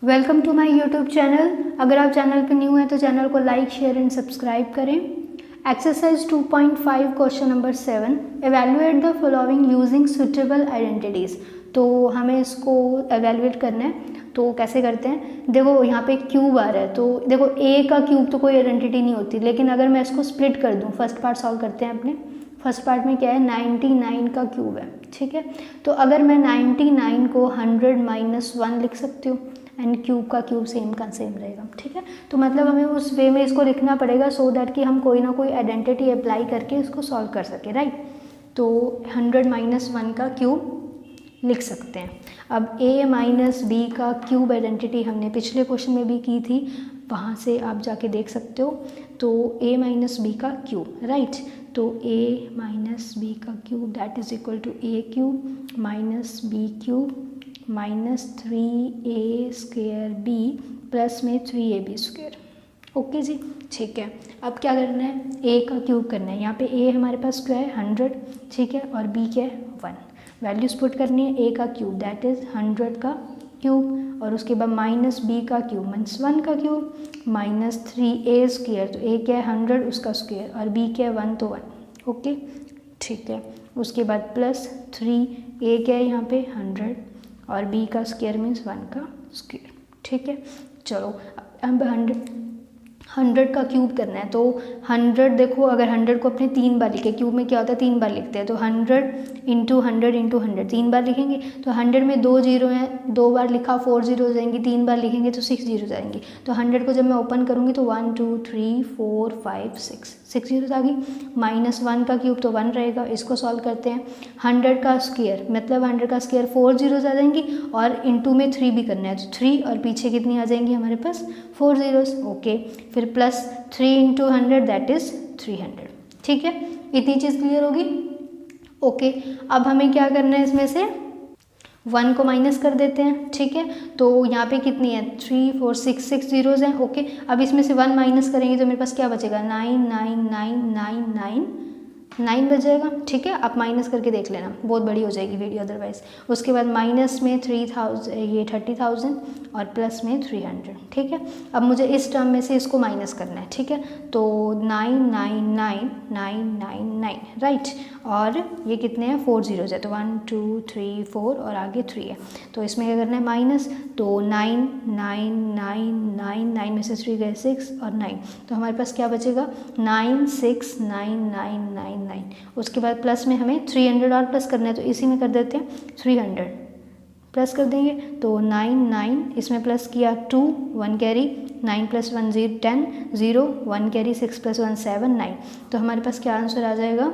Welcome to my YouTube channel. अगर आप channel पर न्यू हैं तो चैनल को लाइक शेयर एंड सब्सक्राइब करें। Exercise 2.5 question number 7, evaluate the following using suitable identities. तो हमें इसको एवेलुएट करना है, तो कैसे करते हैं। देखो यहाँ पे क्यूब आ रहा है, तो देखो ए का क्यूब तो कोई आइडेंटिटी नहीं होती, लेकिन अगर मैं इसको स्प्लिट कर दूँ, फर्स्ट पार्ट सॉल्व करते हैं अपने। फर्स्ट पार्ट में क्या है, 99 का क्यूब है, ठीक है। तो अगर मैं 99 को 100 - 1 लिख सकती हूँ, एंड क्यूब का क्यूब सेम का सेम रहेगा, ठीक है। तो मतलब हमें उस वे में इसको लिखना पड़ेगा सो दैट कि हम कोई ना कोई आइडेंटिटी अप्लाई करके इसको सॉल्व कर सकें, राइट। तो 100 - 1 का क्यूब लिख सकते हैं। अब a - b का क्यूब आइडेंटिटी हमने पिछले क्वेश्चन में भी की थी, वहाँ से आप जाके देख सकते हो। तो a - b का क्यूब, राइट। तो a - b का cube that is equal to a cube minus b cube minus 3a² b plus में 3ab²। ओके जी, ठीक है। अब क्या करना है, a का क्यूब करना है। यहाँ पे a हमारे पास क्या है 100, ठीक है, और b क्या है 1। वैल्यूज पुट करनी है, a का क्यूब दैट इज़ 100 का क्यूब, और उसके बाद माइनस b का क्यूब मीन्स 1 का क्यूब माइनस 3a²। तो a क्या है 100 उसका स्क्वायर, और b क्या है 1 तो 1। ओके, ठीक है। उसके बाद प्लस 3a क्या है यहाँ पे 100 और b का स्क्वायर मीन्स 1 का स्क्वायर, ठीक है। चलो अब 100 का क्यूब करना है। तो 100 देखो, अगर 100 को अपने 3 बार लिखे, क्यूब में क्या होता है 3 बार लिखते हैं, तो 100 × 100 × 100 3 बार लिखेंगे। तो 100 में 2 जीरो हैं, 2 बार लिखा 4 जीरो हो जाएंगी, 3 बार लिखेंगे तो 6 जीरो जाएंगी। तो 100 को जब मैं ओपन करूँगी तो 1 2 3 4 5 6 जीरो आ गई। माइनस 1 का क्यूब तो 1 रहेगा, इसको सॉल्व करते हैं। 100 का स्क्वायर मतलब 100 का स्क्वायर 4 जीरोज आ जाएंगी, और इंटू में 3 भी करना है, तो 3 और पीछे कितनी आ जाएंगी हमारे पास 4 जीरोज। ओके, फिर प्लस 3 × 100 दैट इज़ 300, ठीक है। इतनी चीज़ क्लियर होगी। ओके, अब हमें क्या करना है, इसमें से 1 को माइनस कर देते हैं, ठीक है। तो यहाँ पे कितनी है 3 4 6 जीरोज हैं। ओके, अब इसमें से 1 माइनस करेंगे तो मेरे पास क्या बचेगा 9 9 9 9 9 9 बच जाएगा, ठीक है। आप माइनस करके देख लेना, बहुत बड़ी हो जाएगी वीडियो अदरवाइज। उसके बाद माइनस में 30,000 और प्लस में 300, ठीक है। अब मुझे इस टर्म में से इसको माइनस करना है, ठीक है। तो 999,999, राइट। और ये कितने हैं 4 जीरोज है, तो 1 2 3 4 और आगे 3 है। तो इसमें क्या करना है माइनस, तो 9 9 9 9 9 में से 3 गए 6 और 9, तो हमारे पास क्या बचेगा 9 6 9 9 9 9। उसके बाद प्लस में हमें 300 और प्लस करना है, तो इसी में कर देते हैं 300 प्लस कर देंगे। तो 9 9 इसमें प्लस किया 2 1 कैरी 9 + 1 0 10 0 1 कैरी 6 + 1 7 9। तो हमारे पास क्या आंसर आ जाएगा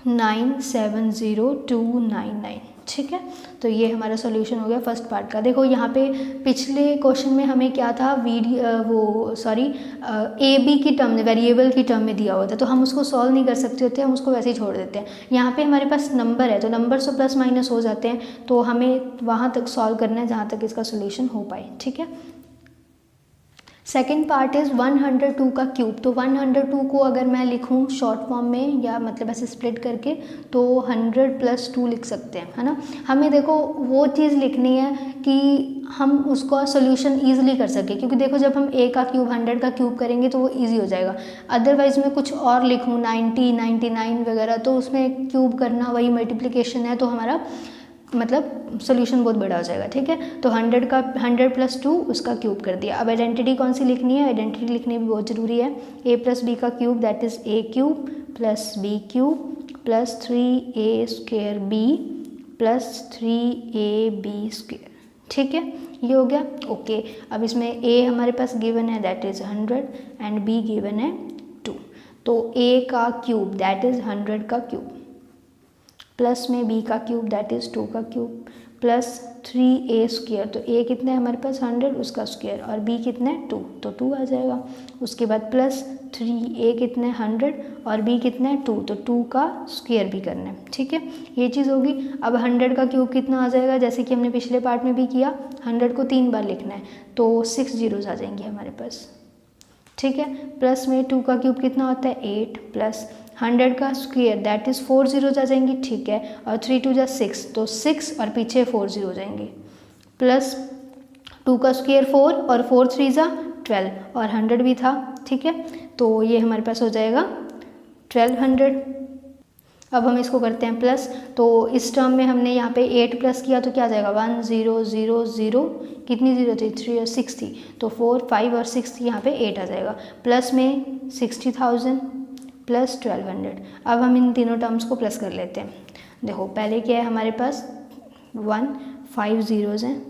970299, ठीक है। तो ये हमारा सॉल्यूशन हो गया फर्स्ट पार्ट का। देखो यहाँ पे पिछले क्वेश्चन में हमें क्या था ए बी की टर्म में, वेरिएबल की टर्म में दिया हुआ था, तो हम उसको सॉल्व नहीं कर सकते होते, हम उसको वैसे ही छोड़ देते हैं। यहाँ पे हमारे पास नंबर है, तो नंबर से प्लस माइनस हो जाते हैं, तो हमें वहाँ तक सॉल्व करना है जहाँ तक इसका सोल्यूशन हो पाए, ठीक है। सेकेंड पार्ट इज़ 102 का क्यूब। तो 102 को अगर मैं लिखूँ शॉर्ट फॉर्म में, या मतलब ऐसे स्प्लिट करके, तो 100 + 2 लिख सकते हैं, है ना। हमें देखो वो चीज़ लिखनी है कि हम उसका सोल्यूशन ईजिली कर सकें, क्योंकि देखो जब हम a का क्यूब 100 का क्यूब करेंगे तो वो ईजी हो जाएगा। अदरवाइज़ मैं कुछ और लिखूँ 90 99 वगैरह, तो उसमें क्यूब करना वही मल्टीप्लिकेशन है, तो हमारा मतलब सोल्यूशन बहुत बड़ा हो जाएगा, ठीक है। तो 100 + 2 उसका क्यूब कर दिया। अब आइडेंटिटी कौन सी लिखनी है, आइडेंटिटी लिखनी भी बहुत ज़रूरी है। a + b का cube that is a cube plus b cube plus 3a² b plus 3ab², ठीक है। ये हो गया। ओके, अब इसमें a हमारे पास गिवन है that is 100 and b given है 2। तो a का क्यूब दैट इज़ 100 का क्यूब प्लस में b का क्यूब दैट इज़ 2 का क्यूब प्लस 3a²। तो a कितना है हमारे पास 100 उसका स्क्वायर, और b कितना है 2, तो 2 आ जाएगा। उसके बाद प्लस 3a कितना है 100 और b कितना है 2, तो 2 का स्क्वायर भी करना है, ठीक है। ये चीज़ होगी। अब 100 का क्यूब कितना आ जाएगा, जैसे कि हमने पिछले पार्ट में भी किया, 100 को 3 बार लिखना है, तो 6 जीरोज आ जाएंगे हमारे पास, ठीक है। प्लस में 2 का क्यूब कितना होता है 8 प्लस 100 का स्क्वायर दैट इज़ 4 जीरोज आ जाएंगी, ठीक है। और 3 2 जा 6, तो 6 और पीछे 4 जीरो हो जाएंगे। प्लस 2 का स्क्वायर 4 और 4 3 ज़ा 12 और 100 भी था, ठीक है। तो ये हमारे पास हो जाएगा 1200। अब हम इसको करते हैं प्लस, तो इस टर्म में हमने यहाँ पे 8 प्लस किया तो क्या आ जाएगा 1 0 0 0, कितनी ज़ीरो थी 3 और 6 थी, तो 4 5 और 6 थी, यहाँ पे 8 आ जाएगा। प्लस में 60,000 प्लस 1200। अब हम इन तीनों टर्म्स को प्लस कर लेते हैं। देखो पहले क्या है हमारे पास 1 5 ज़ीरोज़ हैं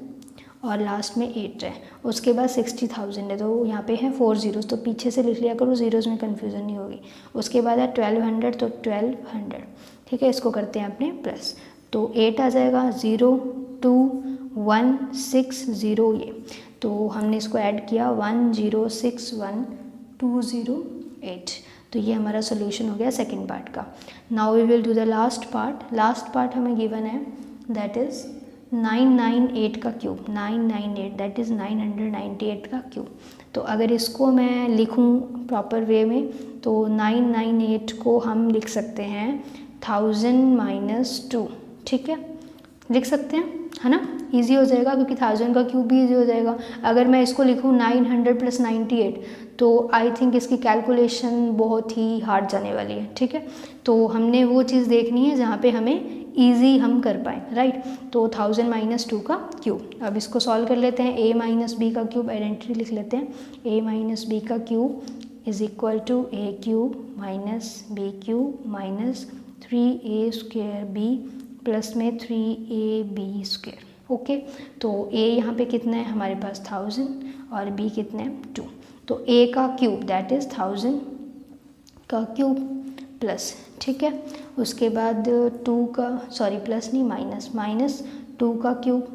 और लास्ट में 8 है, उसके बाद 60,000 है, तो यहाँ पे है 4 ज़ीरोज़, तो पीछे से लिख लिया करो, ज़ीरोज़ में कन्फ्यूज़न नहीं होगी। उसके बाद है 1200, तो 1200, ठीक है। इसको करते हैं अपने प्लस, तो 8 आ जाएगा 0 2 1 6 0 ये, तो हमने इसको ऐड किया 1 0 6 1 2 0 8, तो ये हमारा सोल्यूशन हो गया सेकेंड पार्ट का। Now we will do the last part. Last part हमें गिवन है दैट इज़ 998 का क्यूब, 998 दैट इज़ 998 का क्यूब। तो अगर इसको मैं लिखूं प्रॉपर वे में तो 998 को हम लिख सकते हैं 1000 - 2, ठीक है, लिख सकते हैं, है ना, इजी हो जाएगा क्योंकि 1000 का क्यूब भी इजी हो जाएगा। अगर मैं इसको लिखूं 900 + 98 तो आई थिंक इसकी कैलकुलेशन बहुत ही हार्ड जाने वाली है, ठीक है। तो हमने वो चीज़ देखनी है जहाँ पे हमें ईजी हम कर पाएँ, राइट। तो 1000 - 2 का क्यूब। अब इसको सॉल्व कर लेते हैं। a - b का क्यूब आइडेंटिटी लिख लेते हैं। a - b का cube is equal to a cube - b cube - 3a² b plus में 3ab²। ओके, तो a यहाँ पे कितना है हमारे पास 1000 और b कितना है 2, तो a का क्यूब दैट इज़ 1000 का क्यूब प्लस, ठीक है। उसके बाद 2 का, सॉरी प्लस नहीं माइनस 2 का क्यूब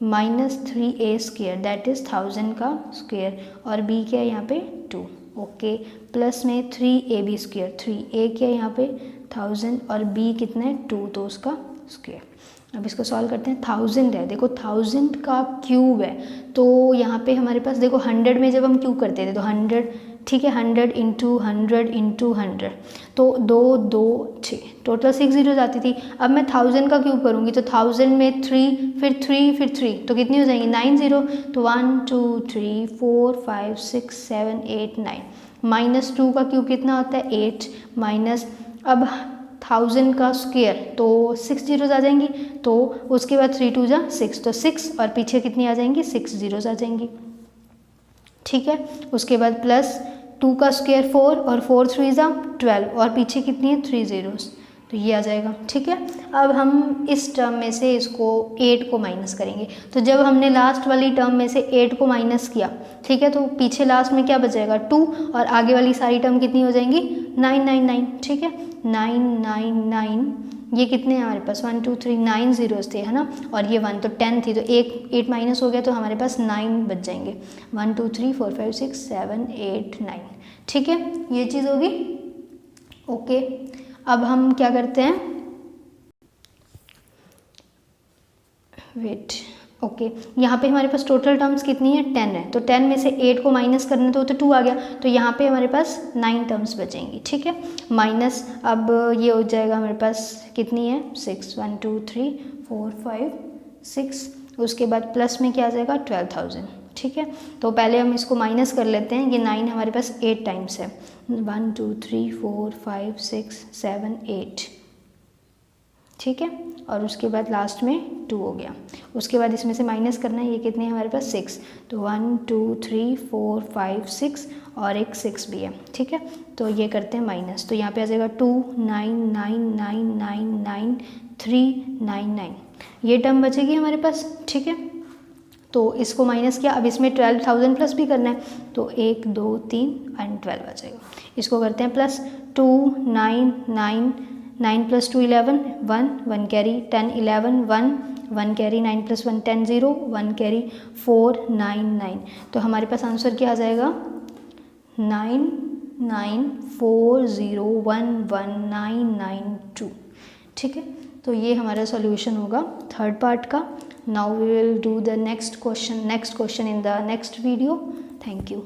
-3a² दैट इज़ 1000 का स्क्वायर और b क्या है यहाँ पे 2, ओके, प्लस में 3ab², 3a क्या है यहाँ पे 1000 और b कितना है 2, तो उसका स्क्वायर। अब इसको सॉल्व करते हैं। 1000 है, देखो 1000 का क्यूब है, तो यहाँ पे हमारे पास देखो 100 में जब हम क्यूब करते थे तो 100, ठीक है, 100 × 100 × 100, तो 2 2 6, टोटल 6 ज़ीरोज़ आती थी। अब मैं 1000 का क्यूब करूँगी तो 1000 में 3 फिर 3 फिर 3, तो कितनी हो जाएंगी 9 ज़ीरो, तो 1 2 3 4 5 6 7 8 9 -2 का क्यूब कितना होता है 8 माइनस, अब 1000 का स्क्वायर तो 6 ज़ीरोज़ आ जाएंगी, तो उसके बाद 3 2 = 6, तो 6 और पीछे कितनी आ जाएंगी 6 ज़ीरोज़ आ जाएंगी, ठीक है। उसके बाद प्लस 2 का स्क्वायर 4 और 4 3 = 12 और पीछे कितनी है 3 ज़ीरोज़, तो ये आ जाएगा, ठीक है। अब हम इस टर्म में से इसको 8 को माइनस करेंगे, तो जब हमने लास्ट वाली टर्म में से 8 को माइनस किया, ठीक है, तो पीछे लास्ट में क्या बचेगा 2 और आगे वाली सारी टर्म कितनी हो जाएंगी 999, ठीक है, 999। ये कितने हैं हमारे पास 1 2 3 9 ज़ीरोज़ थे, है ना, और ये 1 तो 10 थी, तो 8 माइनस हो गया तो हमारे पास 9 बच जाएंगे। 1 2 3 4 5 6 7 8 9, ठीक है, ये चीज़ होगी, ओके। अब हम क्या करते हैं, वेट, ओके, यहाँ पे हमारे पास टोटल टर्म्स कितनी है 10 है, तो 10 में से 8 को माइनस करने तो 2 आ गया, तो यहाँ पे हमारे पास 9 टर्म्स बचेंगी, ठीक है, माइनस, अब ये हो जाएगा हमारे पास कितनी है 6 1 2 3 4 5 6, उसके बाद प्लस में क्या आ जाएगा 12,000, ठीक है। तो पहले हम इसको माइनस कर लेते हैं, ये 9 हमारे पास 8 टाइम्स है, 1 2 3 4 5 6 7 8, ठीक है, और उसके बाद लास्ट में 2 हो गया। उसके बाद इसमें से माइनस करना है, ये कितने हैं हमारे पास 6, तो 1 2 3 4 5 6 और एक 6 भी है, ठीक है। तो ये करते हैं माइनस, तो यहाँ पे आ जाएगा 2 9 9 9 9 9 3 9 9, ये टर्म बचेगी हमारे पास, ठीक है। तो इसको माइनस किया, अब इसमें 12,000 प्लस भी करना है, तो 1 2 3 एंड 12 आ जाएगा। इसको करते हैं प्लस 2 9 9 9 + 2 11 1 1 कैरी 10 11 1 1 कैरी 9 + 1 10 0 1 कैरी 4 9 9, तो हमारे पास आंसर क्या आ जाएगा 9 9 4 0 1 1 9 9 2, ठीक है। तो ये हमारा सॉल्यूशन होगा थर्ड पार्ट का। Now we will do the next question in the next video. Thank you.